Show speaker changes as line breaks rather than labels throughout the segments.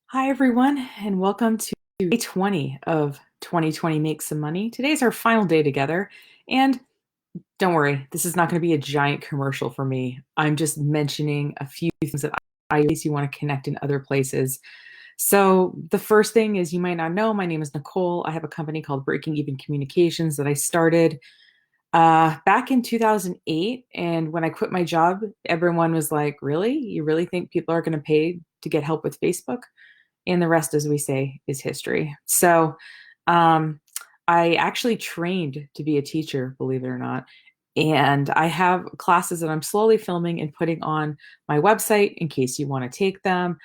Hi, everyone, and welcome to day 20 of 2020 Make Some Money. Today's our final day together, and don't worry, this is not going to be a giant commercial for me. I'm just mentioning a few things that I case you want to connect in other places. So, the first thing is you might not know, my name is Nicole. I have a company called Breaking Even Communications that I started back in 2008. And when I quit my job, everyone was like, really? You really think people are going to pay to get help with Facebook? And the rest, as we say, is history. So um, I actually trained to be a teacher, believe it or not. And I have classes that I'm slowly filming and putting on my website in case you want to take them.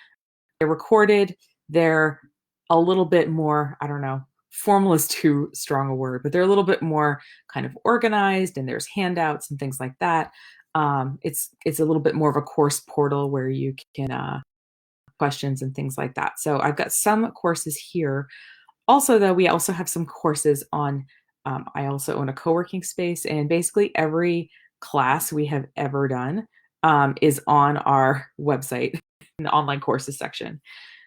They're recorded. They're a little bit more, I don't know, formal is too strong a word, but they're a little bit more kind of organized, and there's handouts and things like that. It's a little bit more of a course portal where you can questions and things like that. So I've got some courses here. Also, though, we also have some courses on, I also own a co-working space, and basically every class we have ever done is on our website in the online courses section.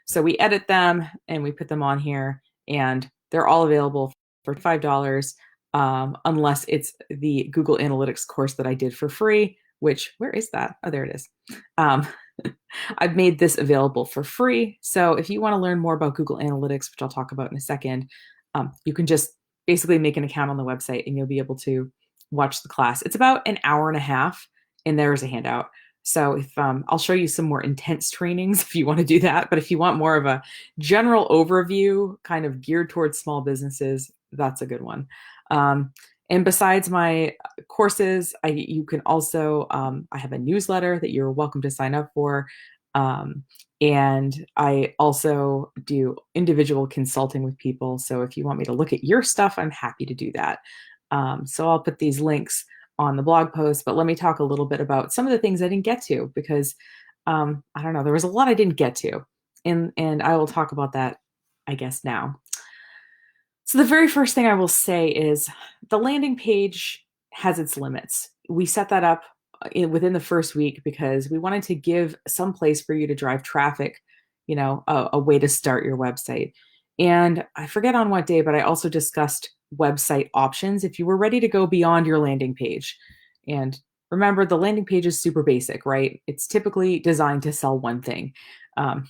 So we edit them and we put them on here, and they're all available for $5, unless it's the Google Analytics course that I did for free, which, where is that? Oh, there it is. Um, I've made this available for free. So if you want to learn more about Google Analytics, which I'll talk about in a second, you can just basically make an account on the website and you'll be able to watch the class. It's about an hour and a half, and there's a handout. So if I'll show you some more intense trainings if you want to do that. But if you want more of a general overview, kind of geared towards small businesses, that's a good one. And besides my courses, you can also I have a newsletter that you're welcome to sign up for. Um, and I also do individual consulting with people. So if you want me to look at your stuff, I'm happy to do that. So I'll put these links on the blog post, but let me talk a little bit about some of the things I didn't get to because I don't know, there was a lot I didn't get to. And I will talk about that, I guess, now. So the very first thing I will say is the landing page has its limits. We set that up within the first week because we wanted to give some place for you to drive traffic, a way to start your website. And I forget on what day, but I also discussed website options if you were ready to go beyond your landing page. And remember, the landing page is super basic, right? It's typically designed to sell one thing. Um,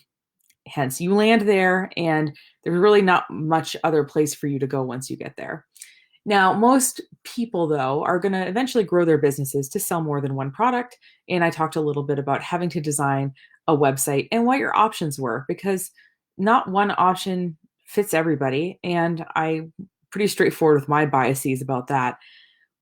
Hence, you land there, and there's really not much other place for you to go once you get there. Now, most people, though, are going to eventually grow their businesses to sell more than one product. And I talked a little bit about having to design a website and what your options were, because not one option fits everybody. And I'm pretty straightforward with my biases about that.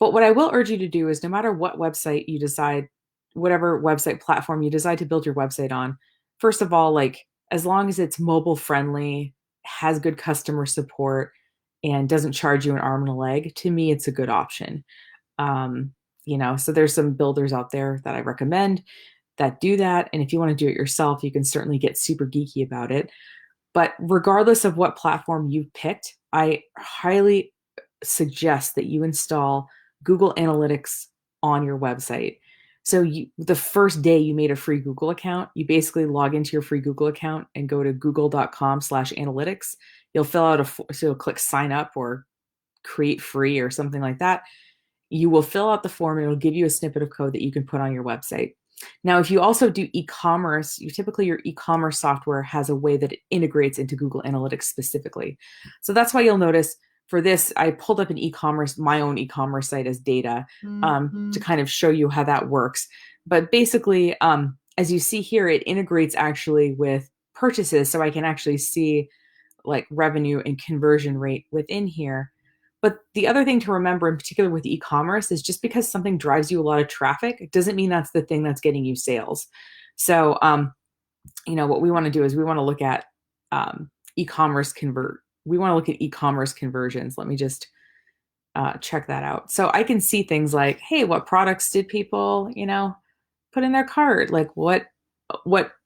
But what I will urge you to do is no matter what website you decide, whatever website platform you decide to build your website on, first of all, like as long as it's mobile friendly, has good customer support, and doesn't charge you an arm and a leg, to me, it's a good option. Um, so there's some builders out there that I recommend that do that. And if you want to do it yourself, you can certainly get super geeky about it. But regardless of what platform you've picked, I highly suggest that you install Google Analytics on your website. So the first day you made a free Google account, you basically log into your free Google account and go to google.com/analytics. You'll fill out so you'll click sign up or create free or something like that. You will fill out the form and it'll give you a snippet of code that you can put on your website. Now, if you also do e-commerce, typically your e-commerce software has a way that it integrates into Google Analytics specifically. So that's why you'll notice for this, I pulled up my own e-commerce site as data to kind of show you how that works. But basically, as you see here, it integrates actually with purchases. So I can actually see like revenue and conversion rate within here. But the other thing to remember, in particular with e-commerce, is just because something drives you a lot of traffic, it doesn't mean that's the thing that's getting you sales. So, what we want to do is we want to look at e-commerce convert. We want to look at e-commerce conversions. Let me just check that out. So I can see things like, hey, what products did people, put in their cart? Like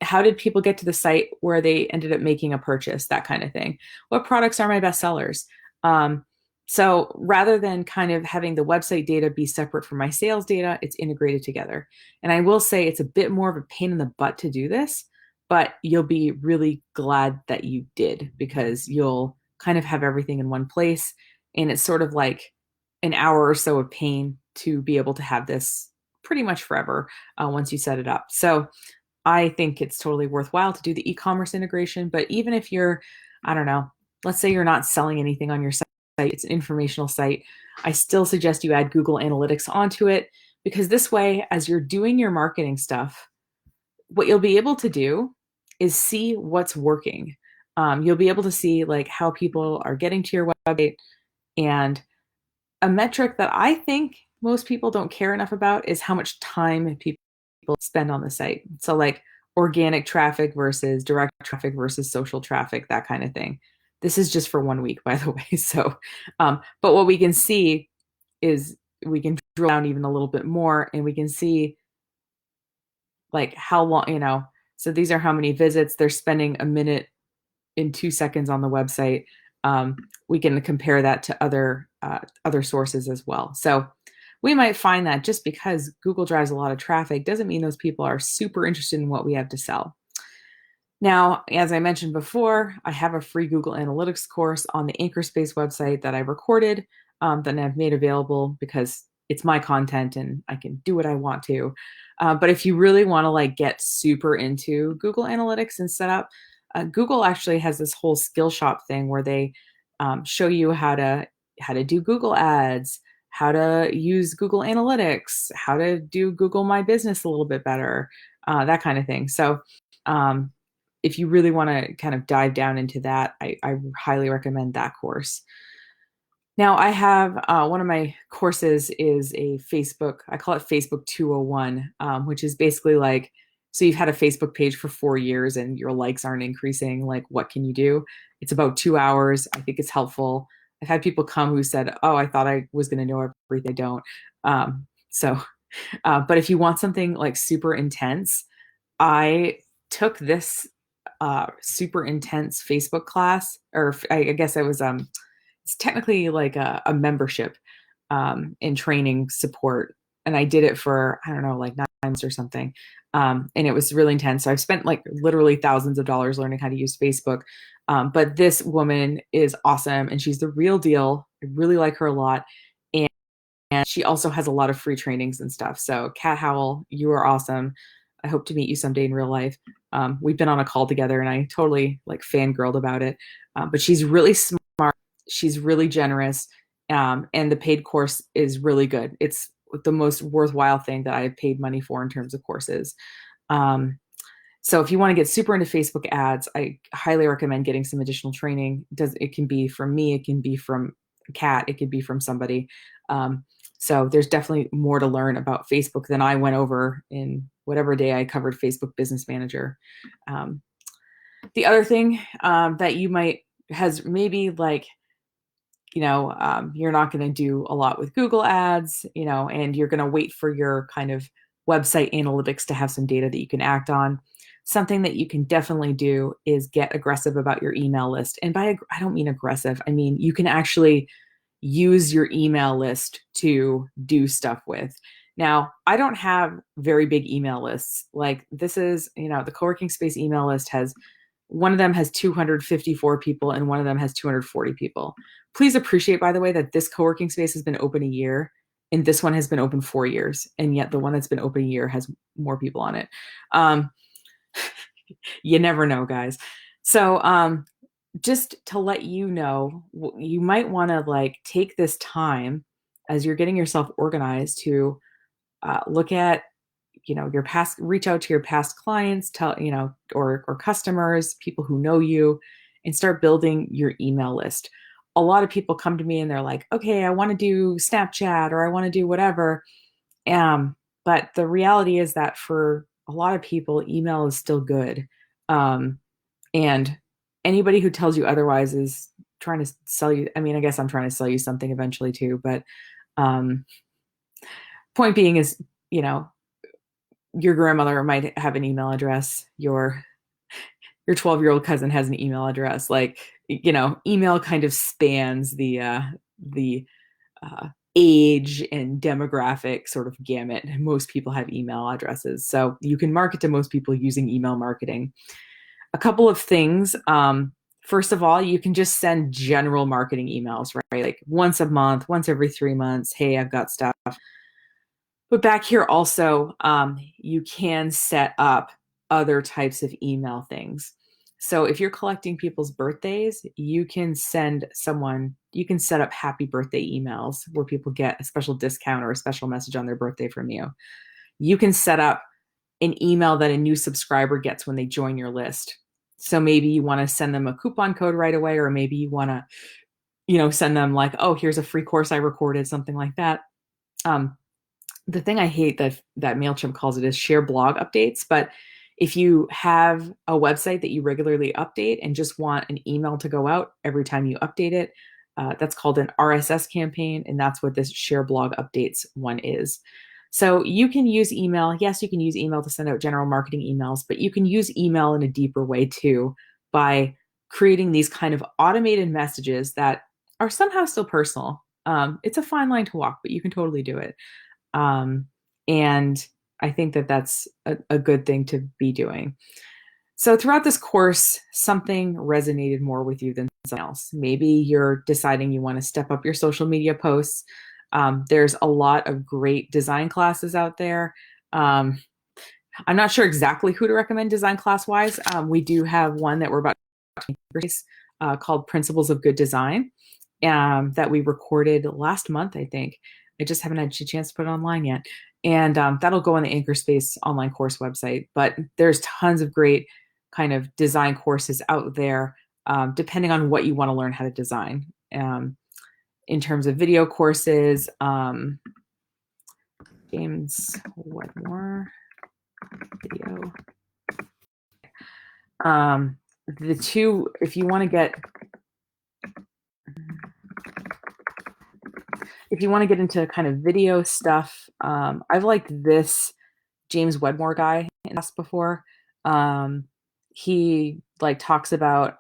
how did people get to the site where they ended up making a purchase? That kind of thing. What products are my best sellers? So rather than kind of having the website data be separate from my sales data, it's integrated together. And I will say it's a bit more of a pain in the butt to do this, but you'll be really glad that you did because you'll kind of have everything in one place. And it's sort of like an hour or so of pain to be able to have this pretty much forever once you set it up. So I think it's totally worthwhile to do the e-commerce integration. But even if you're, I don't know, let's say you're not selling anything on your site, it's an informational site, I still suggest you add Google Analytics onto it because this way, as you're doing your marketing stuff, what you'll be able to do is see what's working. You'll be able to see like how people are getting to your website, and a metric that I think most people don't care enough about is how much time people spend on the site. So like organic traffic versus direct traffic versus social traffic, that kind of thing. This is just for 1 week, by the way. So, but what we can see is we can drill down even a little bit more, and we can see like how long, so these are how many visits they're spending a minute in 2 seconds on the website. We can compare that to other sources as well. So we might find that just because Google drives a lot of traffic doesn't mean those people are super interested in what we have to sell. Now, as I mentioned before, I have a free Google Analytics course on the Anchorspace website that I recorded, that I've made available because it's my content and I can do what I want to. But if you really want to like get super into Google Analytics and set up, Google actually has this whole Skillshop thing where they show you how to do Google Ads, how to use Google Analytics, how to do Google My Business a little bit better, that kind of thing. So if you really want to kind of dive down into that, I highly recommend that course. Now I have one of my courses is a Facebook, I call it Facebook 201, which is basically like, so you've had a Facebook page for 4 years and your likes aren't increasing. Like, what can you do? It's about 2 hours. I think it's helpful. I've had people come who said, oh, I thought I was going to know everything. I don't. But if you want something like super intense, I took this super intense Facebook class, or I guess I was it's technically like a membership in training support, and I did it for I don't know like 9 months or something, and it was really intense. So I've spent like literally thousands of dollars learning how to use Facebook, but this woman is awesome, and she's the real deal. I really like her a lot, and she also has a lot of free trainings and stuff. So Kat Howell, you are awesome. I hope to meet you someday in real life. We've been on a call together and I totally like fangirled about it. But she's really smart. She's really generous. And the paid course is really good. It's the most worthwhile thing that I have paid money for in terms of courses. So if you want to get super into Facebook ads, I highly recommend getting some additional training. It can be from me, it can be from Kat, it could be from somebody. So there's definitely more to learn about Facebook than I went over in whatever day I covered Facebook Business Manager. The other thing that you might has maybe like, you're not going to do a lot with Google ads, and you're going to wait for your kind of website analytics to have some data that you can act on. Something that you can definitely do is get aggressive about your email list. And I don't mean aggressive. I mean, you can actually use your email list to do stuff with. Now, I don't have very big email lists. Like this is, the co-working space email list one of them has 254 people and one of them has 240 people. Please appreciate, by the way, that this co-working space has been open a year and this one has been open 4 years. And yet the one that's been open a year has more people on it. You never know, guys. So, just to let you know, you might want to like take this time as you're getting yourself organized to look at, your past, reach out to your past clients, or customers, people who know you, and start building your email list. A lot of people come to me and they're like, okay, I want to do Snapchat or I want to do whatever. But the reality is that for a lot of people, email is still good. And anybody who tells you otherwise is trying to sell you. I mean, I guess I'm trying to sell you something eventually too, but point being is, your grandmother might have an email address. Your 12-year-old cousin has an email address. Like, email kind of spans the age and demographic sort of gamut. Most people have email addresses, so you can market to most people using email marketing. A couple of things. First of all, you can just send general marketing emails, right? Like once a month, once every 3 months. Hey, I've got stuff. But back here also, you can set up other types of email things. So if you're collecting people's birthdays, you can set up happy birthday emails where people get a special discount or a special message on their birthday from you. You can set up an email that a new subscriber gets when they join your list. So maybe you want to send them a coupon code right away, or maybe you want to, send them like, oh, here's a free course I recorded, something like that. The thing I hate that MailChimp calls it is share blog updates. But if you have a website that you regularly update and just want an email to go out every time you update it, that's called an RSS campaign. And that's what this share blog updates one is. So you can use email. Yes, you can use email to send out general marketing emails, but you can use email in a deeper way too by creating these kind of automated messages that are somehow still personal. It's a fine line to walk, but you can totally do it. And I think that that's a good thing to be doing. So throughout this course, something resonated more with you than something else. Maybe you're deciding you want to step up your social media posts. There's a lot of great design classes out there. I'm not sure exactly who to recommend design class wise. We do have one that we're about to release called Principles of Good Design that we recorded last month, I think. I just haven't had a chance to put it online yet. And that'll go on the Anchorspace online course website. But there's tons of great kind of design courses out there, depending on what you want to learn how to design. In terms of video courses, James Wedmore video. The two, if you want to get into kind of video stuff, I've liked this James Wedmore guy in us before. He like talks about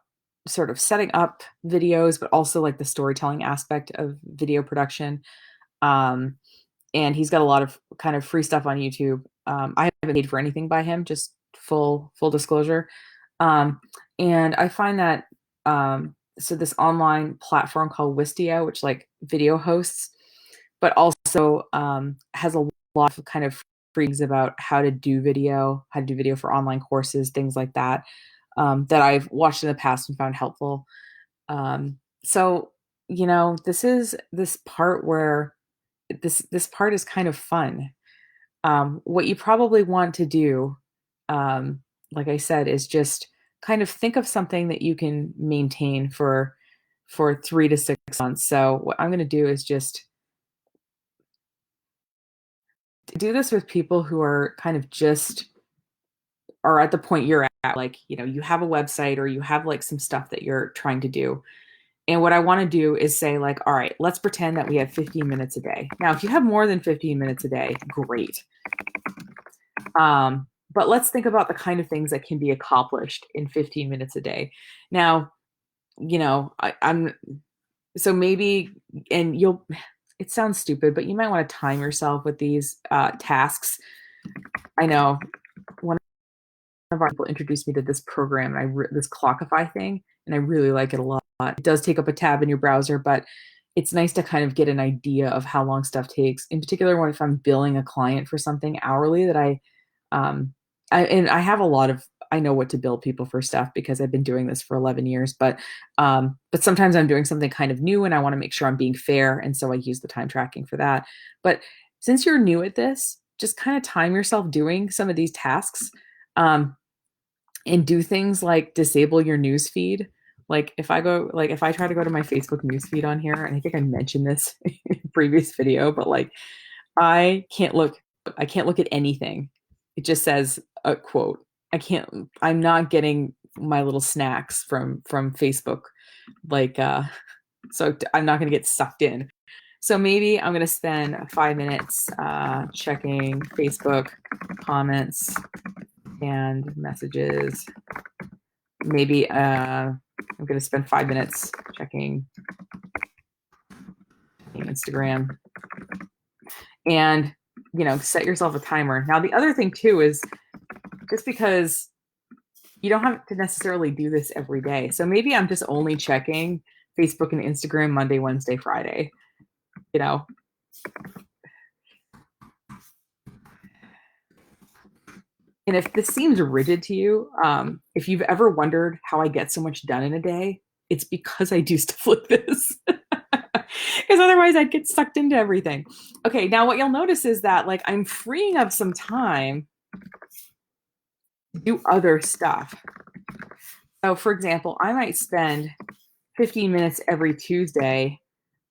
sort of setting up videos, but also like the storytelling aspect of video production. And he's got a lot of kind of free stuff on YouTube. I haven't paid for anything by him, just full disclosure. And I find that so this online platform called Wistia, which like video hosts, but also has a lot of kind of freaks about how to do video for online courses, things like that, that I've watched in the past and found helpful. So, this is this part where this part is kind of fun. What you probably want to do, like I said, is just kind of think of something that you can maintain for 3 to 6 months. So what I'm going to do is just do this with people who are kind of just are at the point you're at, like, you have a website or you have like some stuff that you're trying to do. And what I want to do is say like, all right, let's pretend that we have 15 minutes a day. Now, if you have more than 15 minutes a day, great. But let's think about the kind of things that can be accomplished in 15 minutes a day. Now, I'm so maybe, and it sounds stupid, but you might want to time yourself with these tasks. I know one of our people introduced me to this program, this Clockify thing, and I really like it a lot. It does take up a tab in your browser, but it's nice to kind of get an idea of how long stuff takes. In particular, if I'm billing a client for something hourly that I have a lot of, I know what to bill people for stuff because I've been doing this for 11 years, but sometimes I'm doing something kind of new and I want to make sure I'm being fair. And so I use the time tracking for that. But since you're new at this, just kind of time yourself doing some of these tasks, and do things like disable your news feed. Like if I try to go to my Facebook news feed on here, and I think I mentioned this in a previous video, but like I can't look at anything. It just says a quote. I'm not getting my little snacks from Facebook. So I'm not going to get sucked in. So maybe I'm going to spend 5 minutes checking Facebook comments and messages. Maybe I'm going to spend 5 minutes checking Instagram. and, set yourself a timer. Now, the other thing too is just because you don't have to necessarily do this every day. So maybe I'm just only checking Facebook and Instagram Monday, Wednesday, Friday, you know. And if this seems rigid to you, if you've ever wondered how I get so much done in a day, it's because I do stuff like this. Because otherwise I'd get sucked into everything. Okay, now what you'll notice is that like I'm freeing up some time to do other stuff. So for example, I might spend 15 minutes every Tuesday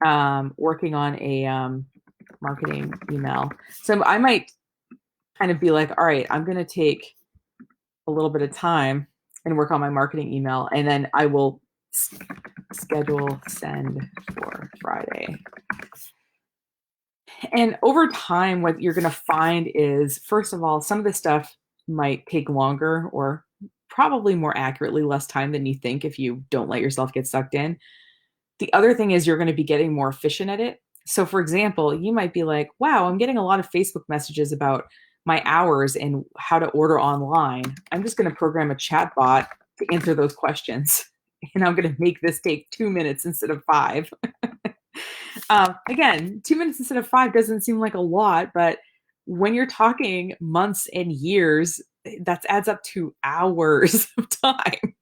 working on a marketing email. So I might kind of be like, all right, I'm going to take a little bit of time and work on my marketing email, and then I will schedule send for Friday. And over time, what you're going to find is, first of all, some of this stuff might take longer, or probably more accurately, less time than you think if you don't let yourself get sucked in. The other thing is you're going to be getting more efficient at it. So, for example, you might be like, wow, I'm getting a lot of Facebook messages about my hours and how to order online. I'm just going to program a chat bot to answer those questions. And I'm going to make this take 2 minutes instead of 5. Again, 2 minutes instead of 5 doesn't seem like a lot, but when you're talking months and years, that adds up to hours of time.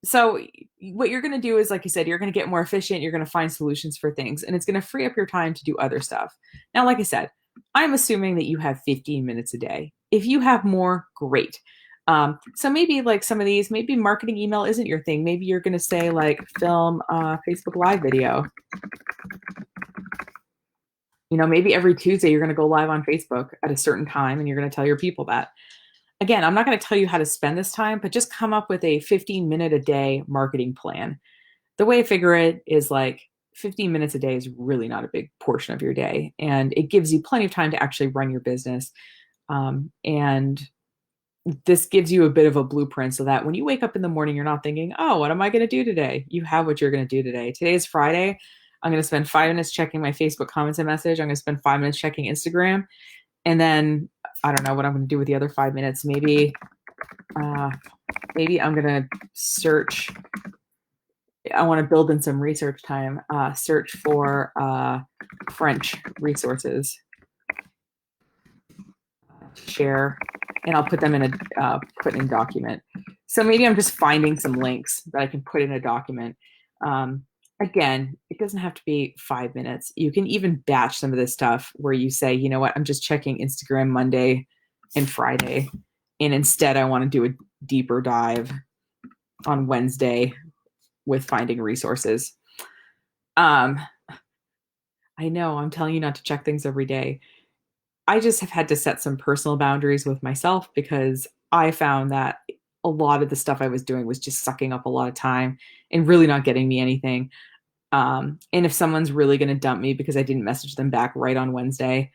So what you're going to do is, like you said, you're going to get more efficient. You're going to find solutions for things, and it's going to free up your time to do other stuff. Now, like I said, I'm assuming that you have 15 minutes a day. If you have more, great. So maybe like some of these, maybe marketing email isn't your thing. Maybe you're going to say like film a Facebook Live video. Maybe every Tuesday you're going to go live on Facebook at a certain time and you're going to tell your people that. Again, I'm not going to tell you how to spend this time, but just come up with a 15-minute a day marketing plan. The way I figure it is like 15 minutes a day is really not a big portion of your day. And it gives you plenty of time to actually run your business. And this gives you a bit of a blueprint so that when you wake up in the morning, you're not thinking, oh, what am I going to do today? You have what you're going to do today. Today is Friday. I'm going to spend 5 minutes checking my Facebook comments and message. I'm going to spend 5 minutes checking Instagram. And then I don't know what I'm going to do with the other 5 minutes. Maybe I'm going to search. I want to build in some research time. Search for French resources. Share, and I'll put them in a put in document. So maybe I'm just finding some links that I can put in a document. Again, it doesn't have to be 5 minutes. You can even batch some of this stuff where you say, you know what, I'm just checking Instagram Monday and Friday, and instead I want to do a deeper dive on Wednesday with finding resources. I know I'm telling you not to check things every day. I just have had to set some personal boundaries with myself because I found that a lot of the stuff I was doing was just sucking up a lot of time and really not getting me anything. And if someone's really going to dump me because I didn't message them back right on Wednesday,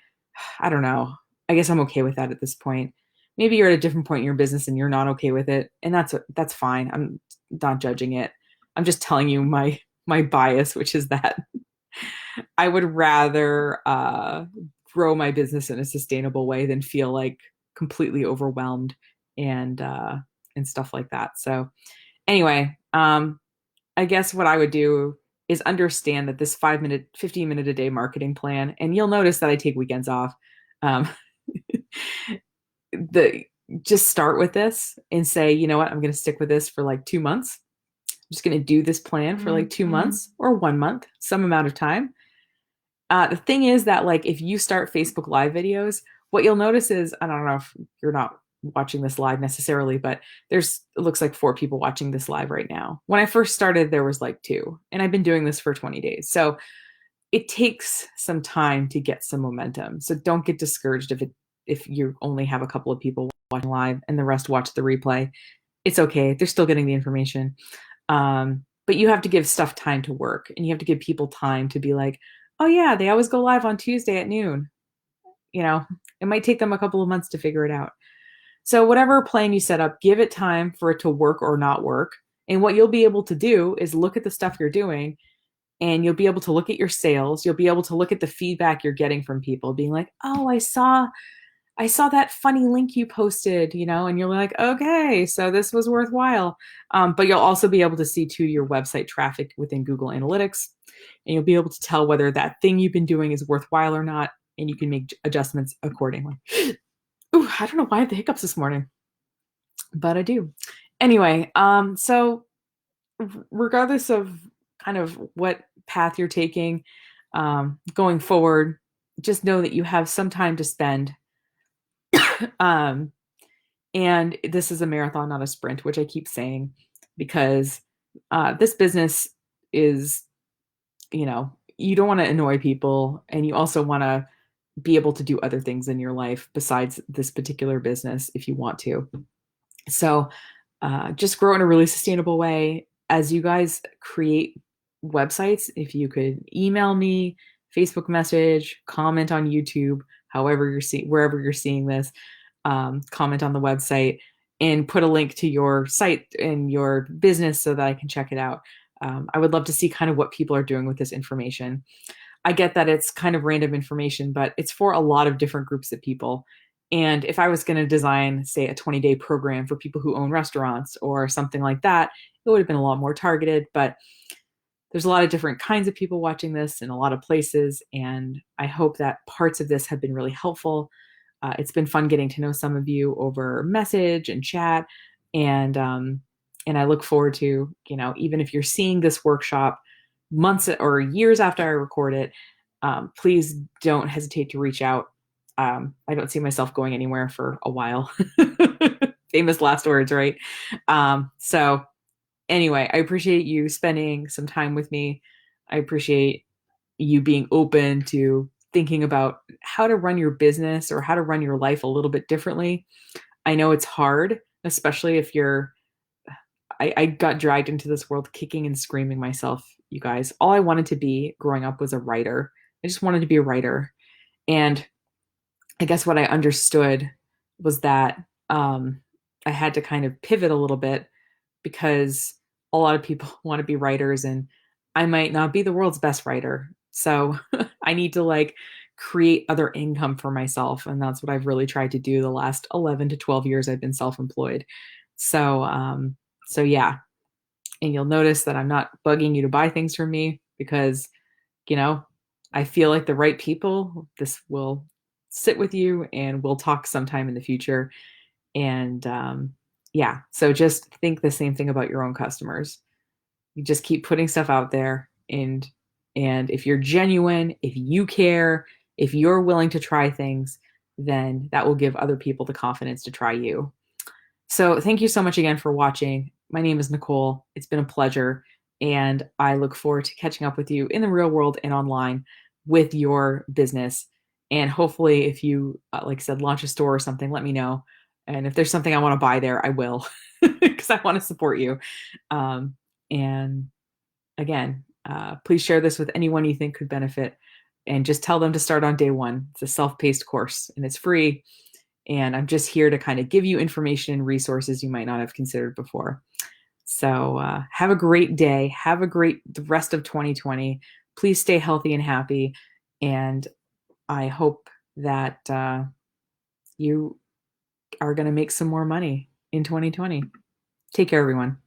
I don't know. I guess I'm okay with that at this point. Maybe you're at a different point in your business and you're not okay with it, and that's fine. I'm not judging it. I'm just telling you my bias, which is that I would rather grow my business in a sustainable way than feel like completely overwhelmed and stuff like that. So anyway, I guess what I would do is understand that this 15-minute a day marketing plan, and you'll notice that I take weekends off. Um, just start with this and say, you know what, I'm going to stick with this for like 2 months. I'm just going to do this plan for like 2 months or 1 month, some amount of time. The thing is that like if you start Facebook Live videos, what you'll notice is, I don't know if you're not watching this live necessarily, but it looks like 4 people watching this live right now. When I first started, there was like 2, and I've been doing this for 20 days. So it takes some time to get some momentum. So don't get discouraged if you only have a couple of people watching live and the rest watch the replay. It's okay. They're still getting the information. But you have to give stuff time to work, and you have to give people time to be like, oh yeah, they always go live on Tuesday at noon. It might take them a couple of months to figure it out. So whatever plan you set up, give it time for it to work or not work. And what you'll be able to do is look at the stuff you're doing and you'll be able to look at your sales. You'll be able to look at the feedback you're getting from people being like, oh, I saw that funny link you posted, and you're like, okay, so this was worthwhile. But you'll also be able to see too your website traffic within Google Analytics, and you'll be able to tell whether that thing you've been doing is worthwhile or not, and you can make adjustments accordingly. Ooh, I don't know why I have the hiccups this morning, but I do. Anyway, so regardless of kind of what path you're taking going forward, just know that you have some time to spend. Um, and this is a marathon, not a sprint, which I keep saying because this business is, you don't want to annoy people, and you also want to be able to do other things in your life besides this particular business if you want to. So just grow in a really sustainable way. As you guys create websites, if you could email me, Facebook message, comment on YouTube, however you're seeing, wherever you're seeing this, comment on the website and put a link to your site and your business so that I can check it out. I would love to see kind of what people are doing with this information. I get that it's kind of random information, but it's for a lot of different groups of people. And if I was going to design, say, a 20-day program for people who own restaurants or something like that, it would have been a lot more targeted. But there's a lot of different kinds of people watching this in a lot of places. And I hope that parts of this have been really helpful. It's been fun getting to know some of you over message and chat. And I look forward to, even if you're seeing this workshop months or years after I record it, please don't hesitate to reach out. I don't see myself going anywhere for a while. Famous last words, right? So anyway, I appreciate you spending some time with me. I appreciate you being open to thinking about how to run your business or how to run your life a little bit differently. I know it's hard, especially if I got dragged into this world kicking and screaming myself, you guys. All I wanted to be growing up was a writer. I just wanted to be a writer. And I guess what I understood was that I had to kind of pivot a little bit because a lot of people want to be writers and I might not be the world's best writer. So I need to create other income for myself. And that's what I've really tried to do the last 11 to 12 years I've been self-employed. So yeah. And you'll notice that I'm not bugging you to buy things from me because, you know, I feel like the right people, this will sit with you and we'll talk sometime in the future. And yeah, so just think the same thing about your own customers. You just keep putting stuff out there, and if you're genuine, if you care, if you're willing to try things, then that will give other people the confidence to try you. So thank you so much again for watching. My name is Nicole. It's been a pleasure, and I look forward to catching up with you in the real world and online with your business. And hopefully, if you, like I said, launch a store or something, let me know. And if there's something I want to buy there, I will, because I want to support you. And again, please share this with anyone you think could benefit, and just tell them to start on day one. It's a self-paced course, and it's free. And I'm just here to kind of give you information and resources you might not have considered before. So have a great day. Have a great the rest of 2020. Please stay healthy and happy. And I hope that you are going to make some more money in 2020. Take care, everyone.